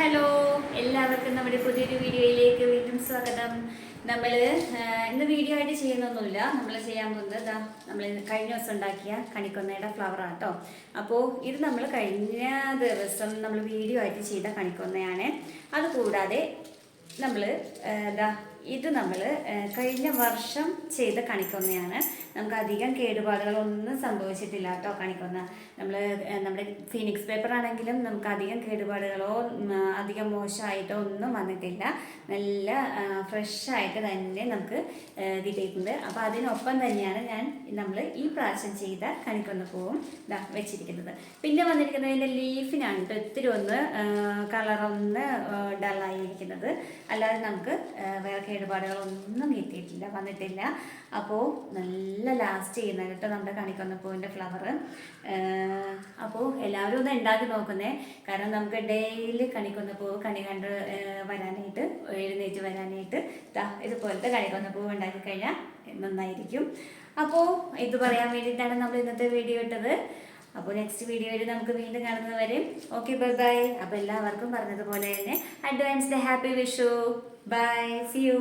Hello എല്ലാവർക്കും നമ്മുടെ പുതിയൊരു വീഡിയോയിലേക്ക് വീണ്ടും സ്വാഗതം. നമ്മൾ ഇന്ന് വീഡിയോ ആയിട്ട് ചെയ്യുന്നൊന്നുമില്ല. നമ്മൾ ചെയ്യാൻ പോകുന്നത് നമ്മൾ കഴിഞ്ഞ ദിവസം ഉണ്ടാക്കിയ കണിക്കൊന്നയുടെ ഫ്ലവർ ആട്ടോ. അപ്പോൾ ഇത് നമ്മൾ കഴിഞ്ഞ ദിവസം നമ്മൾ വീഡിയോ ആയിട്ട് ചെയ്ത കണിക്കൊന്നയാണ്. അതുകൂടാതെ നമ്മൾ ഇത് നമ്മൾ കഴിഞ്ഞ വർഷം ചെയ്ത കണിക്കൊന്നയാണ്. നമുക്ക് അധികം കേടുപാടുകളൊന്നും സംഭവിച്ചിട്ടില്ല കേട്ടോ. കണിക്കൊന്ന നമ്മുടെ ഫീനിക്സ് പേപ്പർ ആണെങ്കിലും നമുക്ക് അധികം കേടുപാടുകളോ അധികം മോശമായിട്ടോ ഒന്നും വന്നിട്ടില്ല. നല്ല ഫ്രഷായിട്ട് തന്നെ നമുക്ക് കിട്ടിയിട്ടുണ്ട്. അപ്പോൾ അതിനൊപ്പം തന്നെയാണ് നമ്മൾ ഈ പ്രാവശ്യം ചെയ്ത കണിക്കൊന്ന പൂവും വെച്ചിരിക്കുന്നത്. പിന്നെ വന്നിരിക്കുന്നതിൻ്റെ ലീഫിനാണ് കേട്ടോ ഇത്തിരി ഒന്ന് കളറൊന്ന് ഡള്ളായിരിക്കുന്നത്. അല്ലാതെ നമുക്ക് വേറെ കേടുപാടുകളൊന്നും കിട്ടിയിട്ടില്ല, വന്നിട്ടില്ല. അപ്പോൾ നല്ല ലാസ്റ്റ് ചെയ്യുന്ന കേട്ടോ നമ്മുടെ കണിക്കൊന്ന പൂവിൻ്റെ ഫ്ലവർ. അപ്പോൾ എല്ലാവരും ഒന്ന് ഉണ്ടാക്കി നോക്കുന്നേ. കാരണം നമുക്ക് ഡെയിലി കണിക്കൊന്ന പൂവ് കണി കണ്ട് വരാനായിട്ട്, എഴുന്നേറ്റ് വരാനായിട്ട് ഇതുപോലത്തെ കണിക്കൊന്ന പൂവ് ഉണ്ടാക്കി കഴിഞ്ഞാൽ നന്നായിരിക്കും. അപ്പോൾ ഇത് പറയാൻ വേണ്ടിയിട്ടാണ് നമ്മൾ ഇന്നത്തെ വീഡിയോ ഇട്ടത്. അപ്പോൾ നെക്സ്റ്റ് വീഡിയോയിൽ നമുക്ക് വീണ്ടും കാണുന്നത് വരെ ഓക്കെ, ബൈ ബൈ. അപ്പോൾ എല്ലാവർക്കും പറഞ്ഞതുപോലെ തന്നെ advanced happy Vishu. Bye, see U.